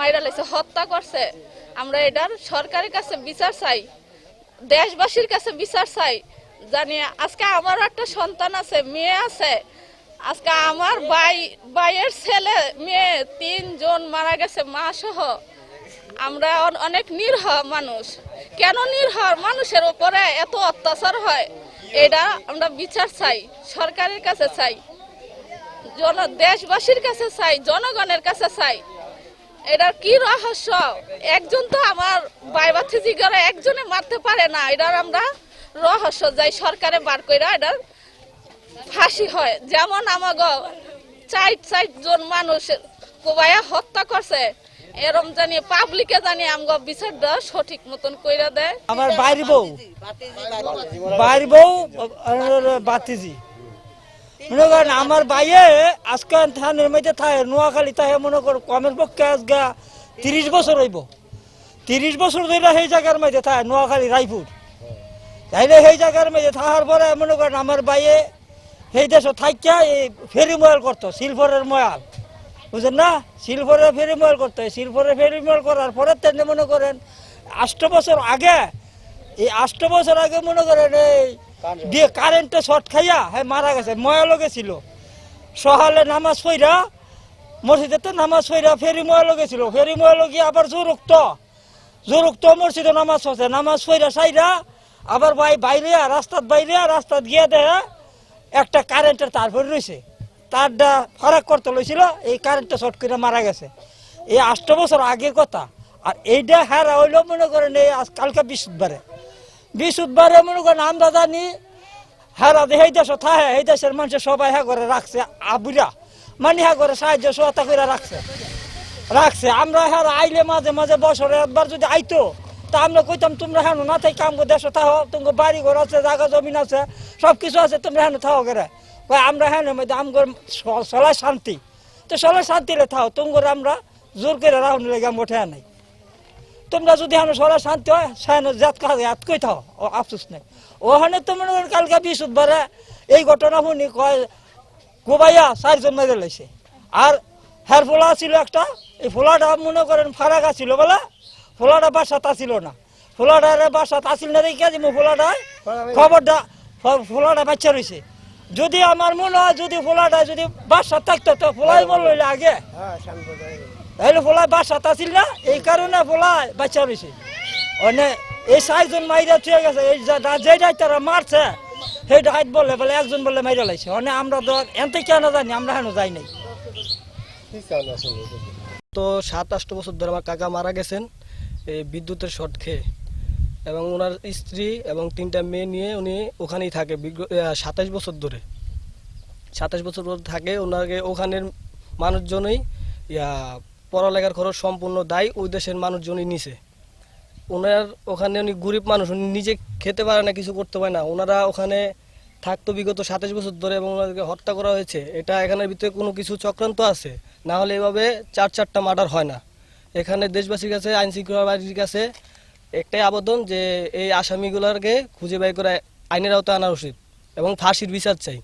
মাইরা লাইছে, হত্যা করছে। আমরা এটার সরকারের কাছে বিচার চাই, দেশবাসীর কাছে বিচার চাই। জানি আজকে আমার একটা সন্তান আছে, মেয়ে আছে, আজকে আমার ভাইয়ের ছেলে মেয়ে 3 জন মারা গেছে, মা সহ। আমরা অনেক নিরীহ মানুষ, কেন নিরীহ মানুষের উপরে এত অত্যাচার হয়, এটা আমরা বিচার চাই, সরকারের কাছে চাই, দেশবাসীর কাছে চাই, জনগণের কাছে চাই। এটার কি রহস্য? একজন তো আমার ভাই-ভাতিজি করে একজনে মারতে পারে না, এটার আমরা রহস্য যাই সরকারে বার কইরা এটার ফাঁসি হয়। যেমন আমাগো 4 জন মানুষ কোবাইয়া হত্যা করছে, এরম জানি পাবলিকে জানি আমগো বিচারটা সঠিক মতন কইরা দেয়। আমার বাইর বউ বাতিজি মনে করেন আমার বাইয়ে আজকে থানের মধ্যে থাকে, নোয়াখালী থাকে, মনে কর কমের পক্ষে আজকে 30 বছর হইব। 30 বছর ধরে সেই জায়গার মধ্যে থাকে, নোয়াখালী রায়পুর। তাইলে সেই জায়গার মধ্যে থাকার পরে মনে করেন আমার বাইয়ে সেই দেশে থাকিয়া এই ফেরি ময়াল করতো, শিলফরের ময়াল, বুঝলেন না? শিলফরের ফেরি ময়াল করতো। শিলফরের ফেরি ময়াল করার পরে তেমনি মনে করেন 8 বছর আগে, এই 8 বছর আগে মনে করেন এই দিয়ে কারেন্টে শর্ট খাইয়া হ্যাঁ মারা গেছে। ময়ালও গেছিল, সকালে নামাজ পইরা মসজিদেতে নামাজ পইরা ফেরি ময়ালও গেছিল। ফেরি ময়ালও গিয়ে আবার জোরুক্ত মসজিদে নামাজ পড়ছে, নামাজ পইরা সাইরা আবার রাস্তাত গিয়ে দেয় একটা কারেন্টের তার পরে রয়েছে, তারটা ফারাক করতে লইছিল, এই কারেন্টটা শর্ট করে মারা গেছে। এই 8 বছর আগের কথা। আর এইটা হারা হইলো মনে করেন এই কালকে বৃহস্পতিবারে মনে করেন আমরা জানি হারা যে এই দেশে থাকে, এই দেশের মানুষের সবাই হ্যাঁ করে রাখছে, আবুরা মানে হ্যাঁ করে সাহায্য সহায়তা করে রাখছে। আমরা হ্যাঁ আইলে মাঝে মাঝে বছরে একবার যদি আইতো তা আমরা কইতাম তোমরা হ্যাঁ না থাকি কাম দেশে থাকো, তোমার বাড়ি ঘর আছে, জায়গা জমিন আছে, সব কিছু আছে, তোমরা হ্যাঁ থাকো করে। আমরা হ্যাঁ মধ্যে আমগর সলাই শান্তি, তো সলাই শান্তিলে থাকো, তোমার আমরা জোর করে রাহুল লেগে মোটে নাই। তোমরা যদি আমি সলাই শান্তি হয় জাত কাজে হাত কই থাও, ও আফসোস নেই। ওখানে তো মনে করেন কালকে বৃহস্পতিবারে এই ঘটনা শুনি কয় কোবাইয়া 4 জন মেরে লাইছে। আর হ্যার ফোলা ছিল একটা, এই ফোলাটা মনে করেন ফারাক ছিল বলে ফোলাটা বাসাত আসিল না, ফোলাটার বাসাত আসিল না রেখে দিব ফোলাটা খবরটা ফোলাটা বাচ্চা রয়েছে। যদি আমার মনে হয় যদি ফোলাটা যদি বাসাত থাকতো তো ফোলাই বল লইলে আগে, তাহলে ফোলাই বাসাত আসিল না, এই কারণে ফোলাই বাচ্চা রয়েছে। মানে এই 4 জন মাইরা ছুঁয়ে গেছে, এই যেটাই তারা মারছে সেইটা হাইট বলে বলে একজন বলে মাইরা লাইছে। মানে আমরা তো এনতে কেন জানি, আমরা হেন যাই নাই। তো 7-8 বছর ধরে আমার কাকা মারা গেছেন এই বিদ্যুতের শর্ট খেয়ে, এবং ওনার স্ত্রী এবং 3টা মেয়ে নিয়ে উনি ওখানেই থাকে 27 বছর ধরে। 27 বছর ধরে থাকে। ওনাকে ওখানের মানুষজনই পড়ালেখার খরচ সম্পূর্ণ দায় ওই দেশের মানুষজনই নিছে। ওনার ওখানে উনি গরিব মানুষ, উনি নিজে খেতে পারে না, কিছু করতে পারে না। ওনারা ওখানে থাকতো বিগত 27 বছর ধরে এবং ওনাদেরকে হত্যা করা হয়েছে। এটা এখানের ভিতরে কোনো কিছু চক্রান্ত আছে, না হলে এভাবে 4-4টা মার্ডার হয় না। এখানে দেশবাসীর কাছে, আইন শৃঙ্খলা বাহিনীর কাছে একটাই আবেদন যে এই আসামিগুলোকে খুঁজে বের করে আইনের আওতায় আনা উচিত এবং ফাঁসির বিচার চাই।